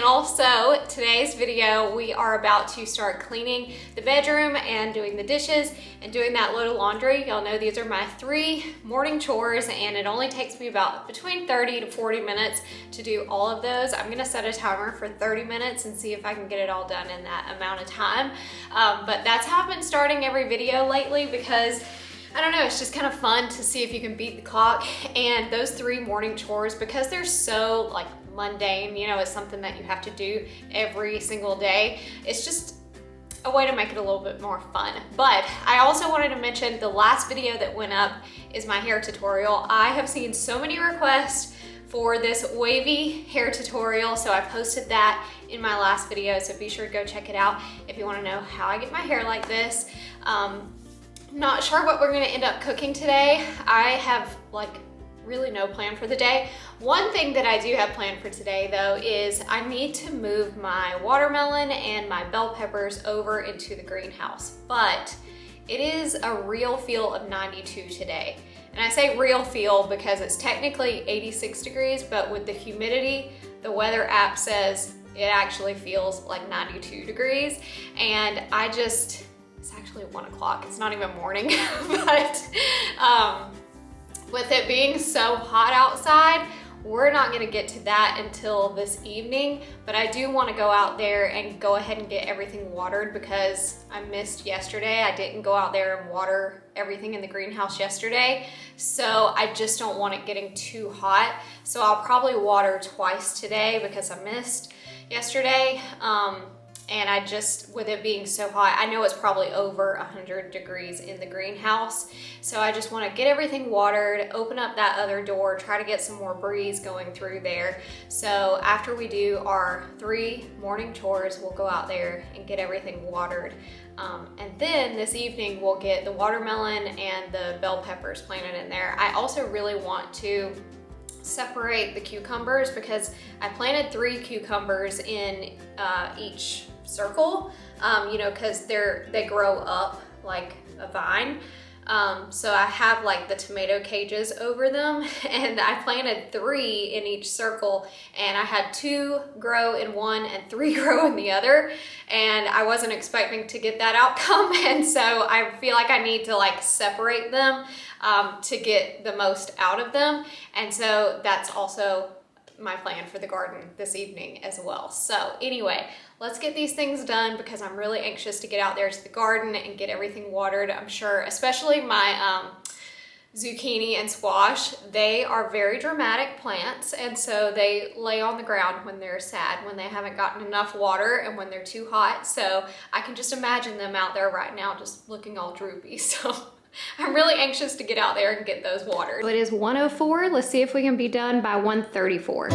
channel. So today's video, we are about to start cleaning the bedroom and doing the dishes and doing that load of laundry. Y'all know these are my 3 morning chores and it only takes me about between 30 to 40 minutes to do all of those. I'm gonna set a timer for 30 minutes and see if I can get it all done in that amount of time. But that's how I've been starting every video lately because I don't know, it's just kind of fun to see if you can beat the clock. And those 3 morning chores, because they're so like mundane, you know, it's something that you have to do every single day. It's just a way to make it a little bit more fun. But I also wanted to mention the last video that went up is my hair tutorial. I have seen so many requests for this wavy hair tutorial, so I posted that in my last video, so be sure to go check it out if you want to know how I get my hair like this. Not sure what we're gonna end up cooking today. I have like really no plan for the day. One thing that I do have planned for today though is I need to move my watermelon and my bell peppers over into the greenhouse, but it is a real feel of 92 today. And I say real feel because it's technically 86 degrees, but with the humidity, the weather app says it actually feels like 92 degrees. And it's actually 1 o'clock, it's not even morning, but with it being so hot outside, we're not gonna get to that until this evening, but I do wanna go out there and go ahead and get everything watered because I missed yesterday. I didn't go out there and water everything in the greenhouse yesterday, so I just don't want it getting too hot. So I'll probably water twice today because I missed yesterday. And I just, with it being so hot, I know it's probably over 100 degrees in the greenhouse. So I just wanna get everything watered, open up that other door, try to get some more breeze going through there. So after we do our 3 morning chores, we'll go out there and get everything watered. And then this evening, we'll get the watermelon and the bell peppers planted in there. I also really want to separate the cucumbers because I planted 3 cucumbers in each circle, you know, because they grow up like a vine. So I have like the tomato cages over them and I planted 3 in each circle and I had 2 grow in one and 3 grow in the other, and I wasn't expecting to get that outcome, and so I feel like I need to like separate them to get the most out of them, and so that's also my plan for the garden this evening as well. So anyway, let's get these things done because I'm really anxious to get out there to the garden and get everything watered. I'm sure, especially my zucchini and squash, they are very dramatic plants, and so they lay on the ground when they're sad, when they haven't gotten enough water and when they're too hot. So I can just imagine them out there right now just looking all droopy. So I'm really anxious to get out there and get those watered. It is 1:04. Let's see if we can be done by 1:34.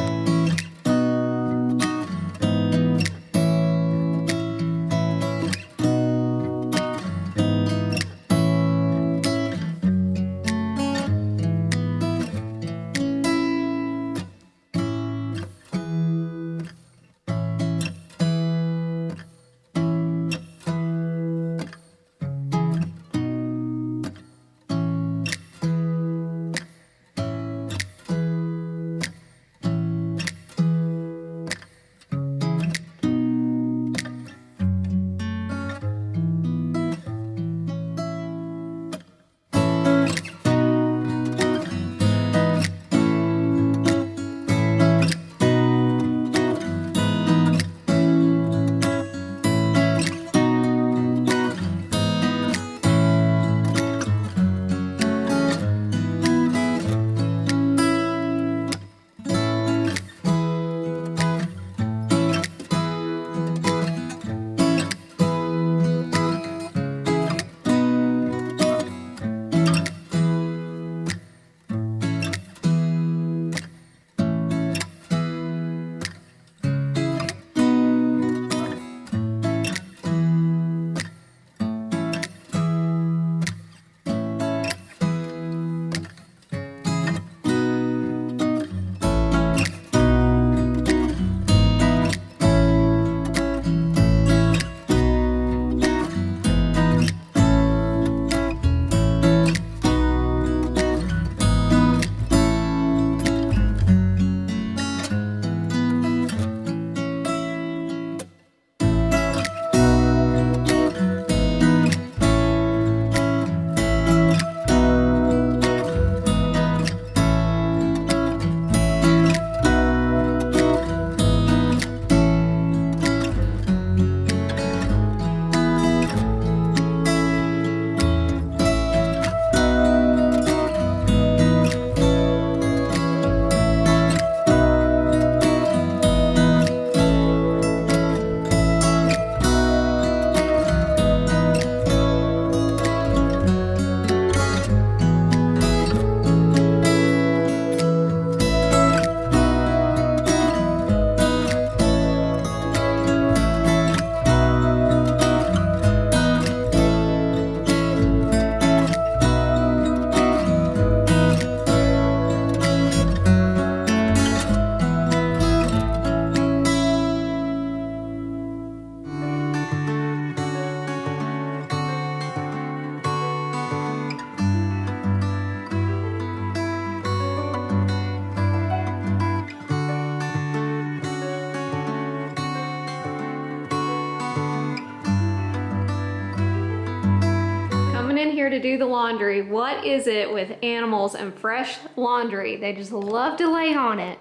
to do the laundry. What is it with animals and fresh laundry? They just love to lay on it.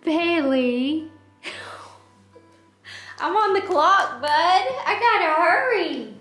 Bailey. I'm on the clock, bud. I gotta hurry.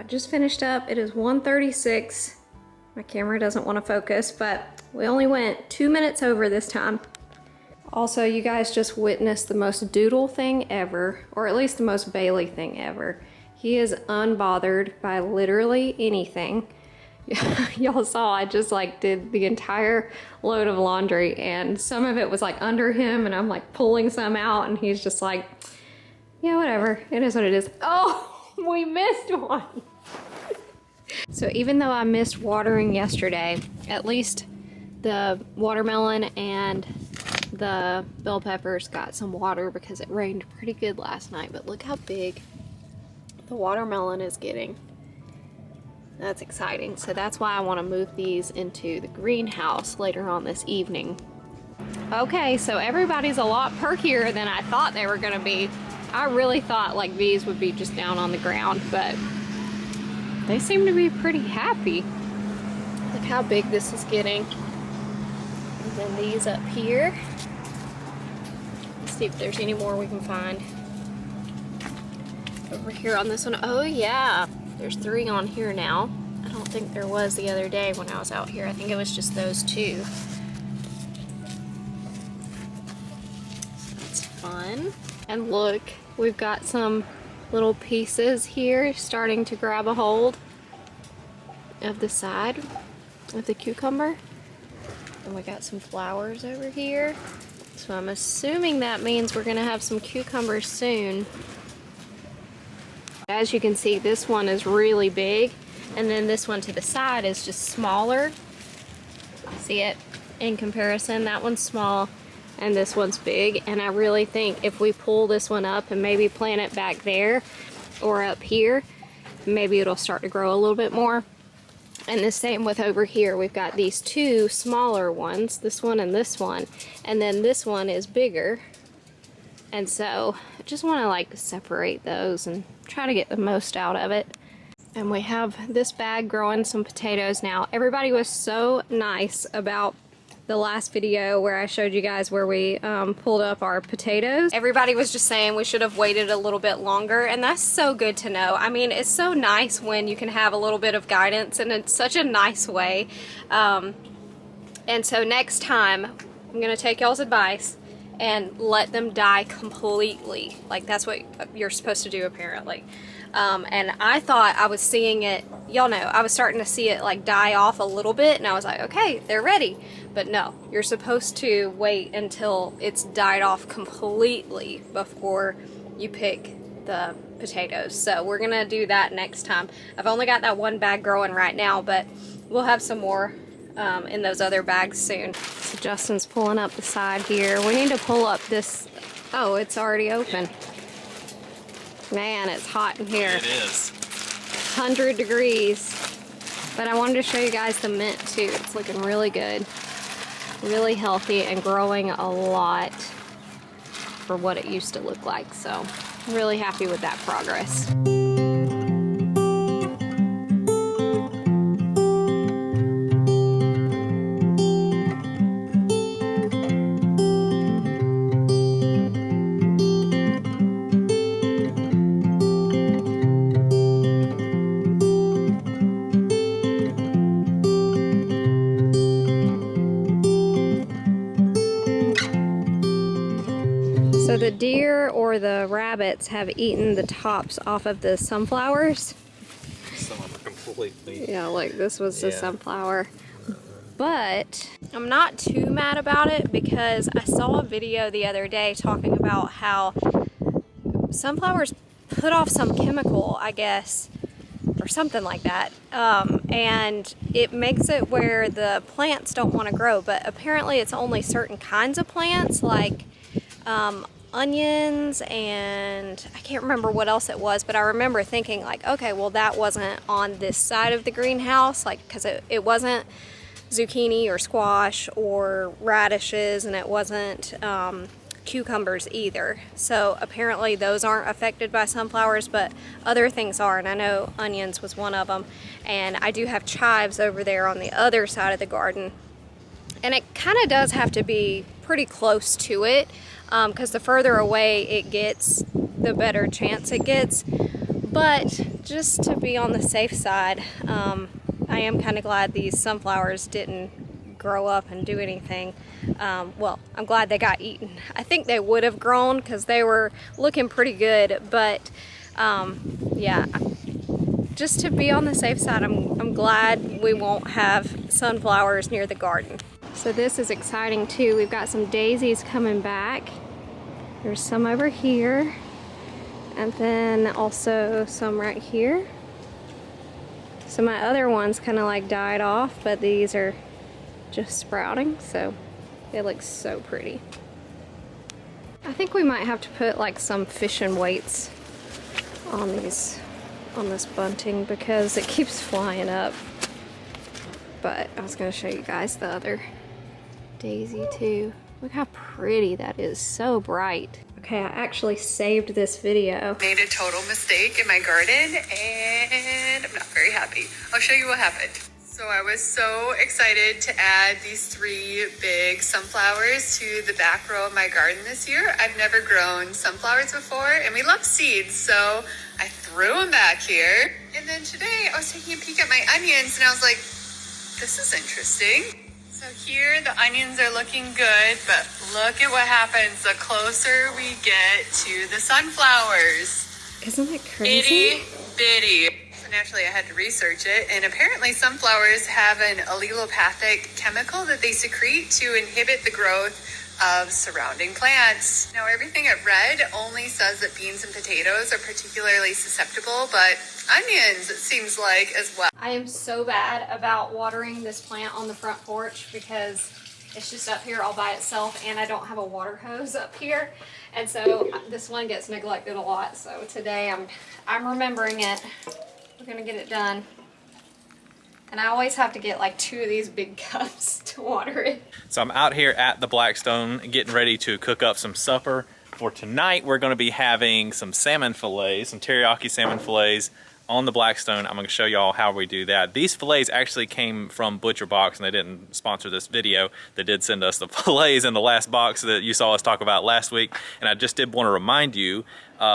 Just finished up. It is 1:36. My camera doesn't want to focus, but we only went 2 minutes over this time. Also, you guys just witnessed the most doodle thing ever, or at least the most Bailey thing ever. He is unbothered by literally anything. Y'all saw I just like did the entire load of laundry, and some of it was like under him, and I'm like pulling some out, and he's just like, yeah, whatever. It is what it is. Oh, we missed one. So even though I missed watering yesterday, at least the watermelon and the bell peppers got some water because it rained pretty good last night. But look how big the watermelon is getting. That's exciting. So that's why I want to move these into the greenhouse later on this evening. Okay, so everybody's a lot perkier than I thought they were going to be. I really thought like these would be just down on the ground, but they seem to be pretty happy. Look how big this is getting. And then these up here. Let's see if there's any more we can find. Over here on this one. Oh yeah, there's 3 on here now. I don't think there was the other day when I was out here. I think it was just those 2. So that's fun. And look, we've got some little pieces here starting to grab a hold of the side of the cucumber. And we got some flowers over here. So I'm assuming that means we're gonna have some cucumbers soon. As you can see, this one is really big, and then this one to the side is just smaller. See it in comparison? That one's small and this one's big, and I really think if we pull this one up and maybe plant it back there or up here, maybe it'll start to grow a little bit more. And the same with over here. We've got these 2 smaller ones, this one, and then this one is bigger. And so I just want to like separate those and try to get the most out of it. And we have this bag growing some potatoes now. Everybody was so nice about the last video where I showed you guys where we pulled up our potatoes. Everybody was just saying we should have waited a little bit longer, and that's so good to know. I mean, it's so nice when you can have a little bit of guidance, and it's such a nice way. And so next time, I'm gonna take y'all's advice and let them die completely. Like, that's what you're supposed to do apparently. And I thought I was seeing it, y'all know, I was starting to see it like die off a little bit, and I was like, okay, they're ready. But no, you're supposed to wait until it's died off completely before you pick the potatoes. So we're gonna do that next time. I've only got that 1 bag growing right now, but we'll have some more in those other bags soon. So Justin's pulling up the side here. We need to pull up this. Oh, it's already open. Man, it's hot in here. It is. 100 degrees. But I wanted to show you guys the mint too. It's looking really good, really healthy, and growing a lot for what it used to look like. So I'm really happy with that progress. So the deer or the rabbits have eaten the tops off of the sunflowers. Some of them are completely... Yeah, like this was the sunflower. But I'm not too mad about it because I saw a video the other day talking about how sunflowers put off some chemical, I guess, or something like that. And it makes it where the plants don't want to grow. But apparently it's only certain kinds of plants, like onions, and I can't remember what else it was, but I remember thinking like, okay, well that wasn't on this side of the greenhouse, like, because it wasn't zucchini or squash or radishes, and it wasn't cucumbers either. So apparently those aren't affected by sunflowers, but other things are, and I know onions was one of them. And I do have chives over there on the other side of the garden, and it kind of does have to be pretty close to it, because the further away it gets, the better chance it gets. But just to be on the safe side, I am kind of glad these sunflowers didn't grow up and do anything. Well, I'm glad they got eaten. I think they would have grown because they were looking pretty good, but yeah, just to be on the safe side, I'm glad we won't have sunflowers near the garden. So this is exciting too. We've got some daisies coming back. There's some over here, and then also some right here. So my other ones kind of like died off, but these are just sprouting, so they look so pretty. I think we might have to put like some fishing weights on this bunting because it keeps flying up. But I was gonna show you guys the other daisy too. Look how pretty that is, so bright. Okay, I actually saved this video. Made a total mistake in my garden and I'm not very happy. I'll show you what happened. So I was so excited to add these 3 big sunflowers to the back row of my garden this year. I've never grown sunflowers before, and we love seeds, so I threw them back here. And then today I was taking a peek at my onions and I was like, this is interesting. So here the onions are looking good, but look at what happens the closer we get to the sunflowers. Isn't that crazy? Itty bitty. So naturally I had to research it, and apparently sunflowers have an allelopathic chemical that they secrete to inhibit the growth of surrounding plants. Now everything I've read only says that beans and potatoes are particularly susceptible, but onions, it seems like, as well. I am so bad about watering this plant on the front porch because it's just up here all by itself, and I don't have a water hose up here, and so this one gets neglected a lot. So today I'm remembering it. We're gonna get it done. And I always have to get like 2 of these big cups to water it. So I'm out here at the Blackstone getting ready to cook up some supper. For tonight, we're gonna be having some salmon fillets, some teriyaki salmon fillets on the Blackstone. I'm gonna show y'all how we do that. These fillets actually came from Butcher Box, and they didn't sponsor this video. They did send us the fillets in the last box that you saw us talk about last week. And I just did want to remind you,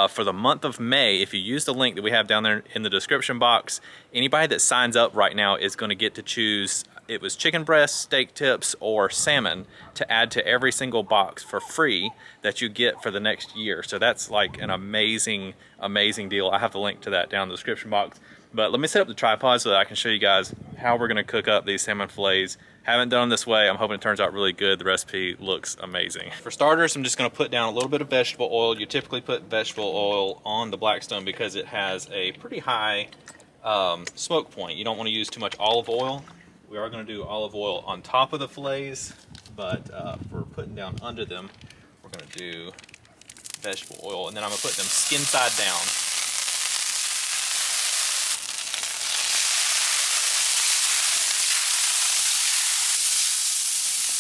for the month of May, if you use the link that we have down there in the description box, anybody that signs up right now is gonna get to choose, it was chicken breast, steak tips, or salmon to add to every single box for free that you get for the next year. So that's like an amazing, amazing deal. I have the link to that down in the description box. But let me set up the tripod so that I can show you guys how we're gonna cook up these salmon fillets. Haven't done them this way. I'm hoping it turns out really good. The recipe looks amazing. For starters, I'm just gonna put down a little bit of vegetable oil. You typically put vegetable oil on the Blackstone because it has a pretty high smoke point. You don't wanna use too much olive oil. We are gonna do olive oil on top of the fillets, but for putting down under them, we're gonna do vegetable oil, and then I'm gonna put them skin side down.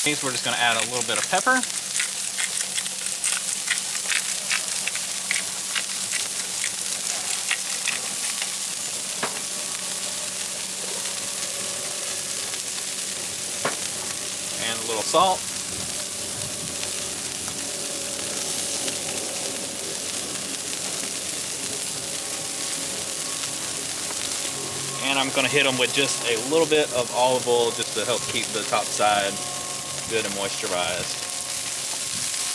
These we're just gonna add a little bit of pepper. And a little salt. And I'm going to hit them with just a little bit of olive oil just to help keep the top side good and moisturized.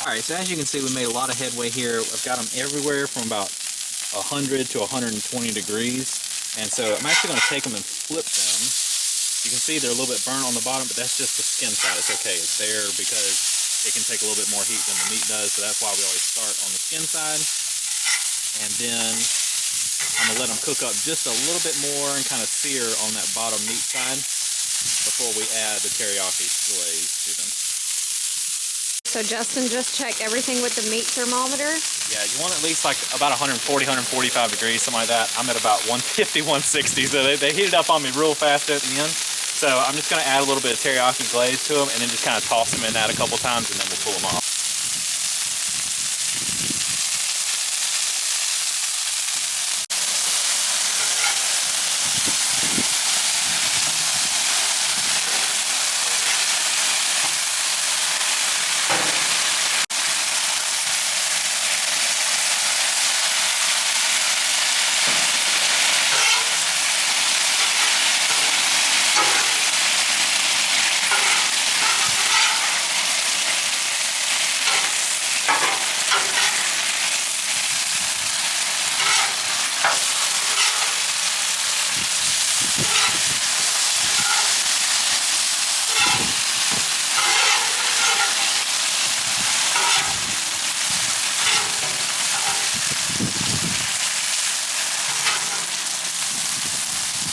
Alright, so as you can see, we made a lot of headway here. I've got them everywhere from about 100 to 120 degrees. And so I'm actually going to take them and flip them. You can see they're a little bit burnt on the bottom, but that's just the skin side. It's okay. It's there because it can take a little bit more heat than the meat does. So that's why we always start on the skin side. And then I'm gonna let them cook up just a little bit more and kind of sear on that bottom meat side before we add the teriyaki glaze to them. So Justin just checked everything with the meat thermometer. Yeah, you want at least like about 140, 145 degrees, something like that. I'm at about 150, 160, so they heated up on me real fast at the end. So I'm just gonna add a little bit of teriyaki glaze to them and then just kind of toss them in that a couple times and then we'll pull them off.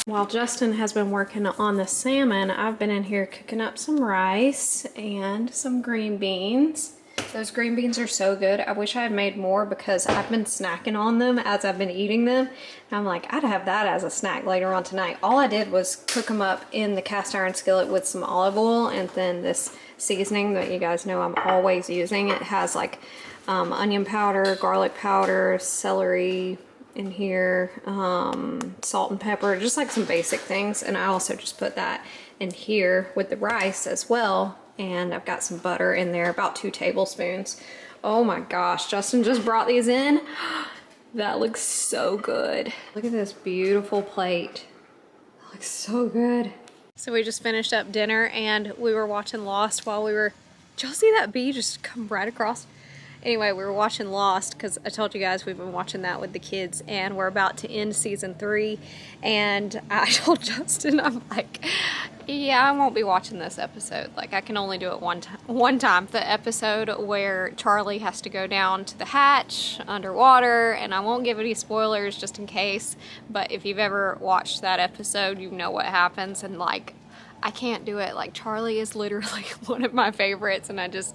While Justin has been working on the salmon, I've been in here cooking up some rice and some green beans. Those green beans are so good. I wish I had made more because I've been snacking on them as I've been eating them. And I'm like, I'd have that as a snack later on tonight. All I did was cook them up in the cast iron skillet with some olive oil and then this seasoning that you guys know I'm always using. It has like onion powder, garlic powder, celery in here, salt and pepper, just like some basic things. And I also just put that in here with the rice as well. And I've got some butter in there, about 2 tablespoons. Oh my gosh, Justin just brought these in. That looks so good. Look at this beautiful plate. That looks so good. So we just finished up dinner and we were watching Lost while we were, did y'all see that bee just come right across? Anyway, we were watching Lost because I told you guys we've been watching that with the kids and we're about to end season 3. And I told Justin, I'm like, yeah, I won't be watching this episode. Like, I can only do it one time. The episode where Charlie has to go down to the hatch underwater, and I won't give any spoilers just in case. But if you've ever watched that episode, you know what happens. And like, I can't do it. Like, Charlie is literally one of my favorites, and I just...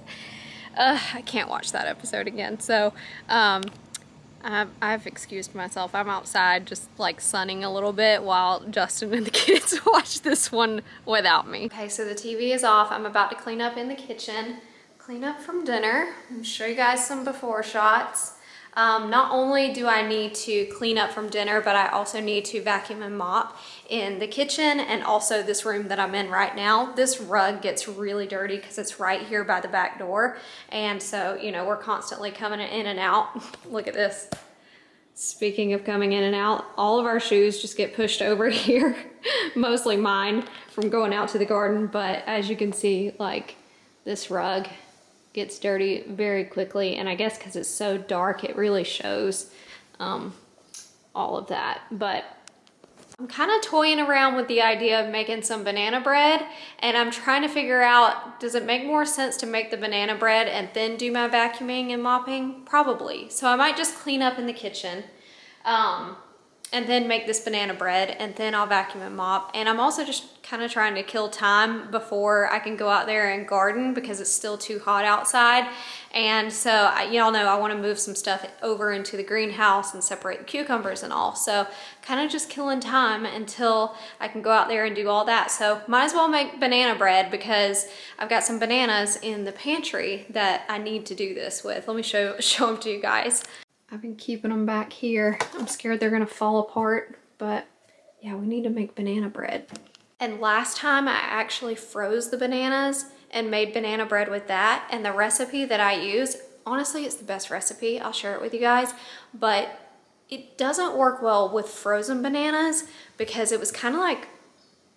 I can't watch that episode again. So I've excused myself. I'm outside just like sunning a little bit while Justin and the kids watch this one without me. Okay, so the TV is off. I'm about to clean up in the kitchen, clean up from dinner, and show you guys some before shots. Not only do I need to clean up from dinner, but I also need to vacuum and mop in the kitchen and also this room that I'm in right now. This rug gets really dirty because it's right here by the back door. And so, you know, we're constantly coming in and out. Look at this. Speaking of coming in and out, all of our shoes just get pushed over here, mostly mine from going out to the garden. But as you can see, like, this rug gets dirty very quickly, and I guess because it's so dark it really shows all of that. But I'm kind of toying around with the idea of making some banana bread, and I'm trying to figure out, does it make more sense to make the banana bread and then do my vacuuming and mopping? Probably. So I might just clean up in the kitchen and then make this banana bread, and then I'll vacuum and mop. And I'm also just kind of trying to kill time before I can go out there and garden because it's still too hot outside. And so y'all know I want to move some stuff over into the greenhouse and separate the cucumbers and all. So kind of just killing time until I can go out there and do all that. So might as well make banana bread because I've got some bananas in the pantry that I need to do this with. Let me show them to you guys. I've been keeping them back here. I'm scared they're gonna fall apart, but yeah, we need to make banana bread. And last time I actually froze the bananas and made banana bread with that. And the recipe that I use, honestly, it's the best recipe. I'll share it with you guys, but it doesn't work well with frozen bananas because it was kind of like,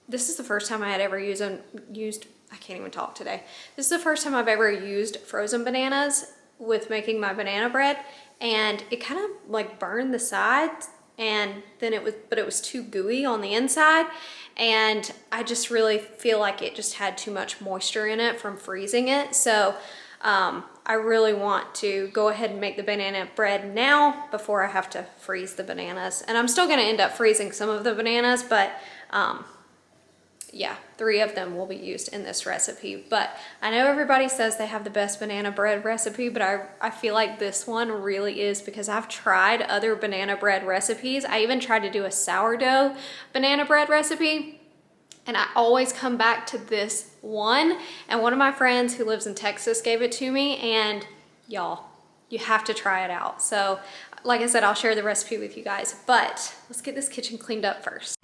this is the first time I had ever used, I can't even talk today. This is the first time I've ever used frozen bananas with making my banana bread. And it kind of like burned the sides, and then but it was too gooey on the inside. And I just really feel like it just had too much moisture in it from freezing it. So I really want to go ahead and make the banana bread now before I have to freeze the bananas. And I'm still gonna end up freezing some of the bananas, but yeah, 3 of them will be used in this recipe. But I know everybody says they have the best banana bread recipe, but I feel like this one really is because I've tried other banana bread recipes. I even tried to do a sourdough banana bread recipe, and I always come back to this one. And one of my friends who lives in Texas gave it to me, and y'all, you have to try it out. So like I said, I'll share the recipe with you guys, but let's get this kitchen cleaned up first.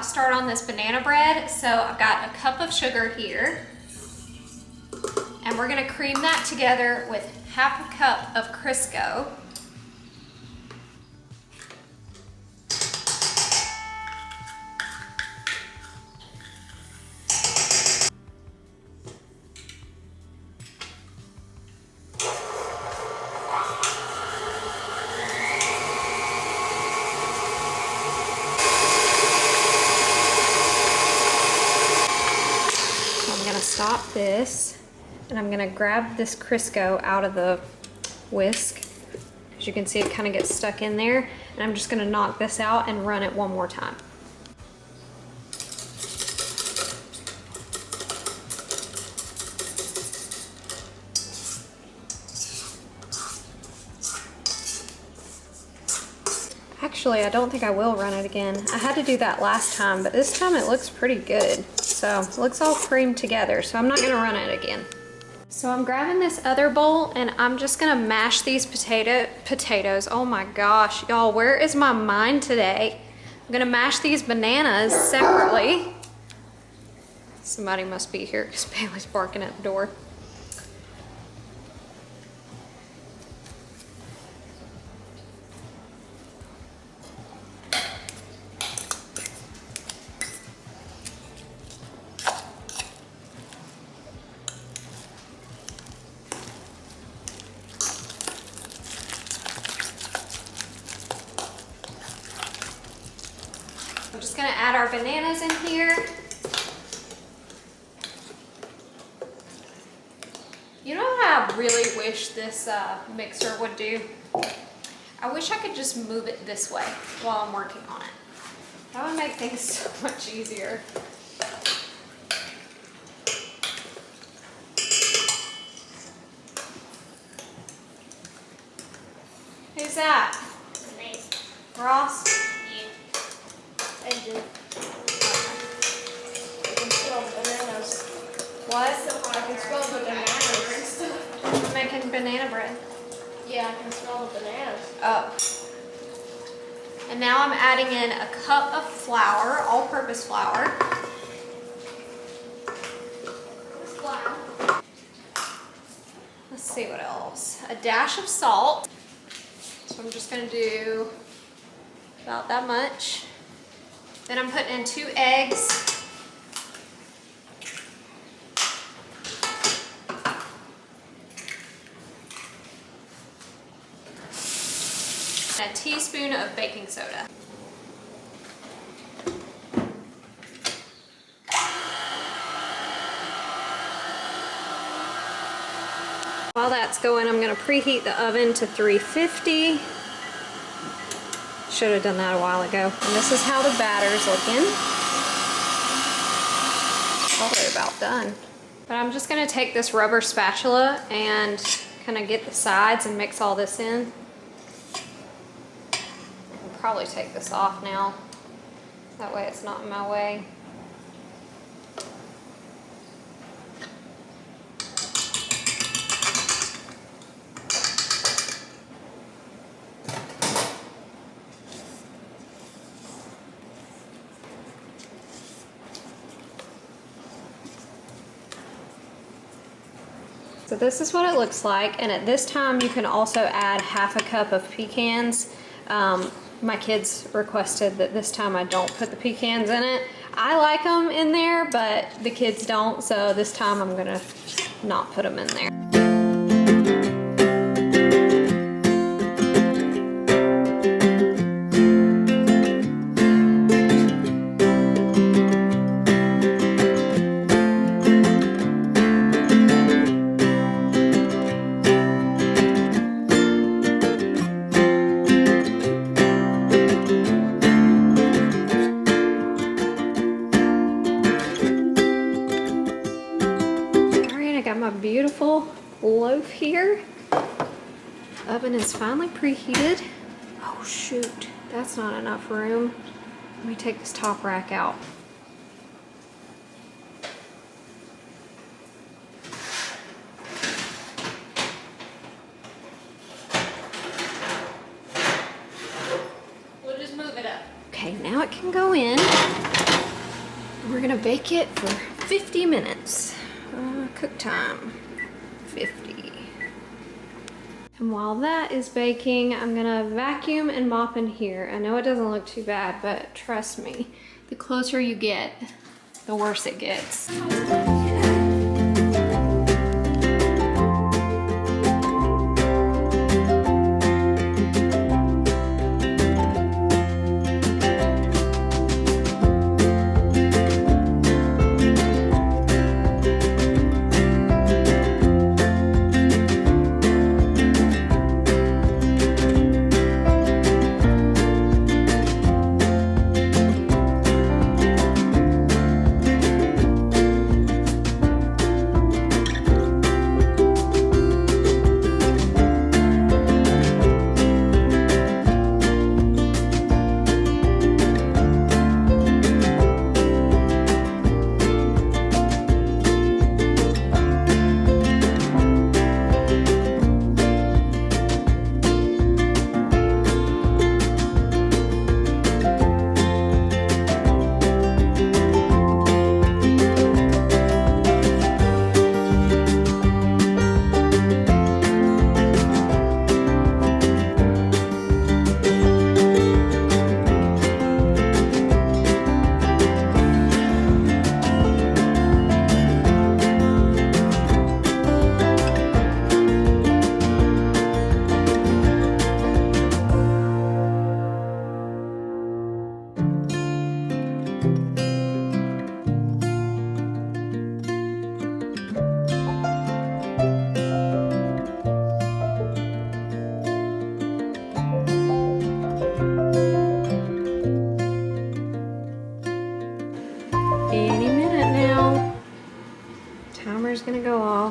Start on this banana bread. So I've got a cup of sugar here, and we're gonna cream that together with half a cup of Crisco. Stop this, and I'm gonna grab this Crisco out of the whisk. As you can see, it kind of gets stuck in there, and I'm just gonna knock this out and run it one more time. Actually, I don't think I will run it again. I had to do that last time, but this time it looks pretty good. So it looks all creamed together, so I'm not gonna run it again. So I'm grabbing this other bowl, and I'm just gonna mash these potatoes. Oh my gosh, y'all, where is my mind today? I'm gonna mash these bananas separately. Somebody must be here because Bailey's barking at the door. our bananas in here. You know what I really wish this mixer would do? I wish I could just move it this way while I'm working on it. That would make things so much easier. Who's that? Nice. Ross? Yeah. I do. I can smell bananas. What? I can smell the bananas and stuff. I'm making banana bread. Yeah, I can smell the bananas. Oh. And now I'm adding in a cup of flour, all-purpose flour. Flour. Let's see what else. A dash of salt. So I'm just gonna do about that much. Then I'm putting in 2 eggs. And a teaspoon of baking soda. While that's going, I'm gonna preheat the oven to 350. Should have done that a while ago. And this is how the batter's looking. Probably about done. But I'm just gonna take this rubber spatula and kind of get the sides and mix all this in. I'll probably take this off now. That way it's not in my way. So this is what it looks like, and at this time you can also add half a cup of pecans. My kids requested that this time I don't put the pecans in it. I like them in there, but the kids don't, so this time I'm gonna not put them in there. My beautiful loaf here. Oven is finally preheated. Oh shoot, that's not enough room. Let me take this top rack out. We'll just move it up. Okay, now it can go in. We're gonna bake it for 50 minutes. Cook time, 50. And while that is baking, I'm gonna vacuum and mop in here. I know it doesn't look too bad, but trust me, the closer you get, the worse it gets.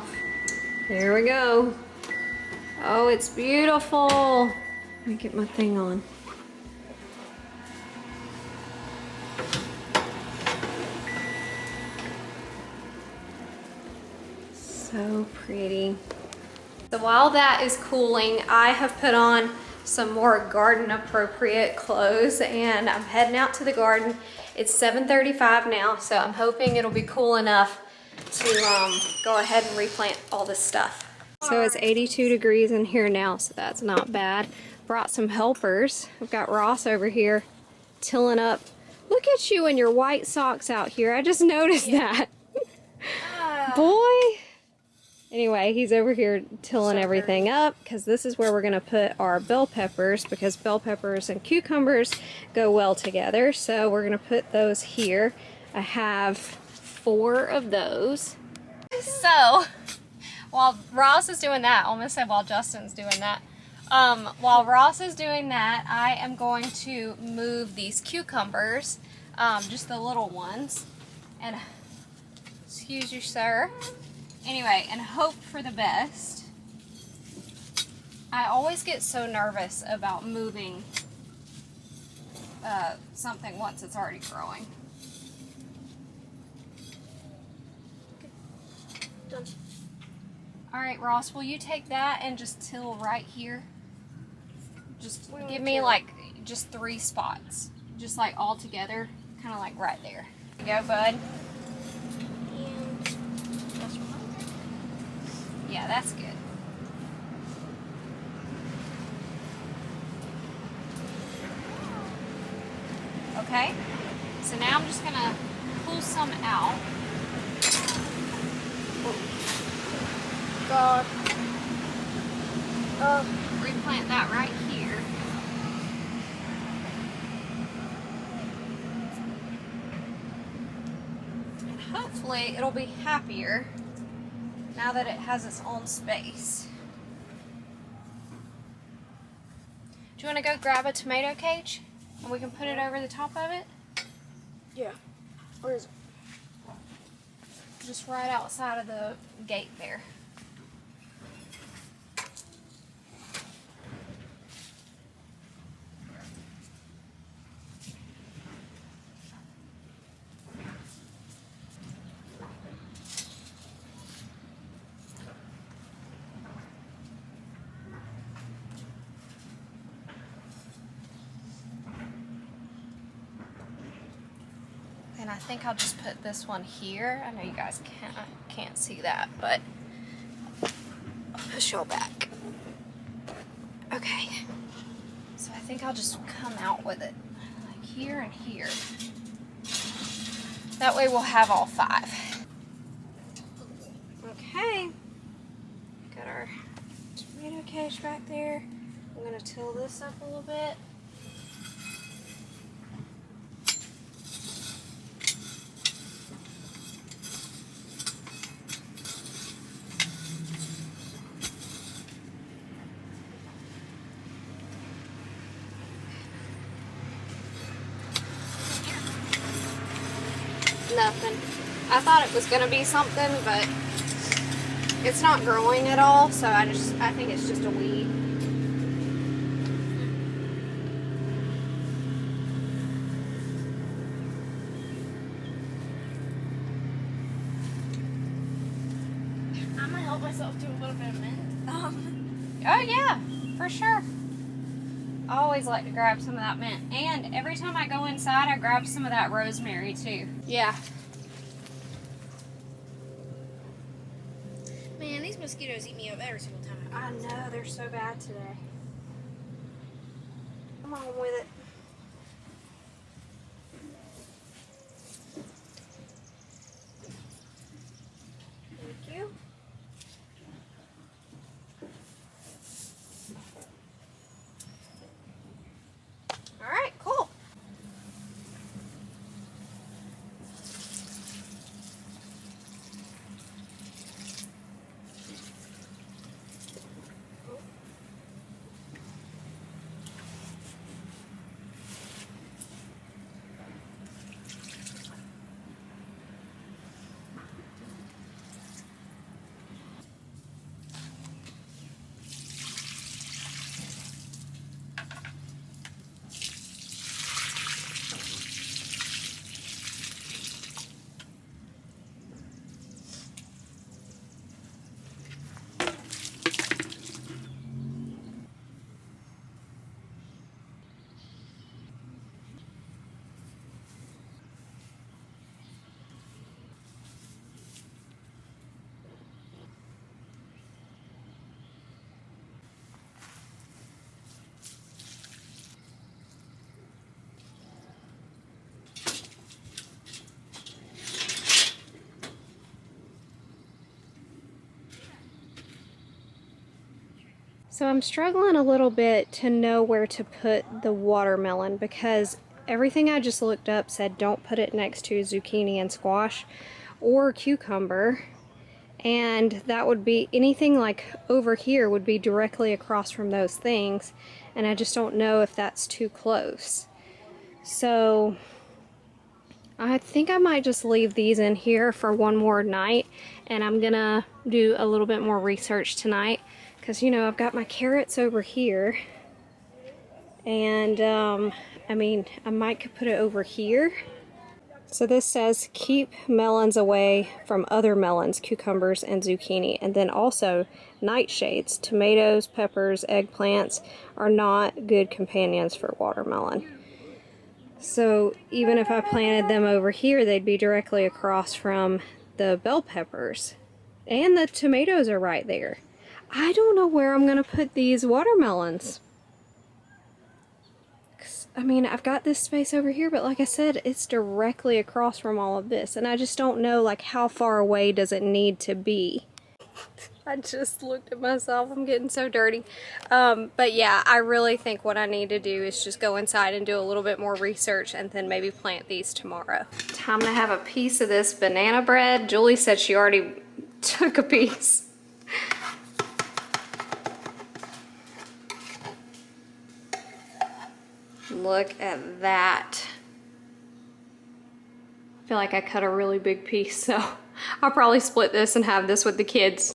off. Here we go. Oh, it's beautiful. Let me get my thing on. So pretty. So while that is cooling, I have put on some more garden appropriate clothes and I'm heading out to the garden. It's 7:35 now, so I'm hoping it'll be cool enough to go ahead and replant all this stuff. So it's 82 degrees in here now, so that's not bad. Brought some helpers. I've got Ross over here tilling up. Look at you in your white socks out here. I just noticed that. Boy. Anyway, he's over here tilling everything up because this is where we're going to put our bell peppers, because bell peppers and cucumbers go well together. So we're going to put those here. I have 4 of those. So while Ross is doing that, I almost said while Justin's doing that. While Ross is doing that, I am going to move these cucumbers, just the little ones. And excuse you, sir. Anyway, and hope for the best. I always get so nervous about moving something once it's already growing. Okay. Done. All right, Ross, will you take that and just till right here? Just give me like just 3 spots, just like all together, kind of like right there. There you go, bud. Yeah, that's good. Okay, so now I'm just gonna pull some out. God. Replant that right here. And hopefully it'll be happier now that it has its own space. Do you want to go grab a tomato cage and we can put it over the top of it? Yeah. Where is it? Just right outside of the gate there. And I think I'll just put this one here. I know you guys can't see that, but I'll push y'all back. Okay. So I think I'll just come out with it like here and here. That way we'll have all 5. Okay. Got our tomato cage back there. I'm gonna till this up a little bit. Nothing. I thought it was gonna be something, but it's not growing at all, so I think it's just a weed. I'm gonna help myself to a little bit of mint. Oh yeah, for sure. I always like to grab some of that mint. And every time I go inside, I grab some of that rosemary too. Yeah. Man, these mosquitoes eat me up every single time. I know, they're so bad today. Come on with it. Thank you. All right, cool. So I'm struggling a little bit to know where to put the watermelon because everything I just looked up said don't put it next to zucchini and squash or cucumber. And that would be anything like over here would be directly across from those things. And I just don't know if that's too close. So I think I might just leave these in here for one more night. And I'm gonna do a little bit more research tonight. Because, you know, I've got my carrots over here. And, I mean, I might could put it over here. So this says keep melons away from other melons, cucumbers, and zucchini. And then also nightshades, tomatoes, peppers, eggplants are not good companions for watermelon. So even if I planted them over here, they'd be directly across from the bell peppers. And the tomatoes are right there. I don't know where I'm gonna put these watermelons. I mean, I've got this space over here, but like I said, it's directly across from all of this. And I just don't know, like, how far away does it need to be? I just looked at myself. I'm getting so dirty. But yeah, I really think what I need to do is just go inside and do a little bit more research and then maybe plant these tomorrow. Time to have a piece of this banana bread. Julie said she already took a piece. Look at that. I feel like I cut a really big piece, so I'll probably split this and have this with the kids.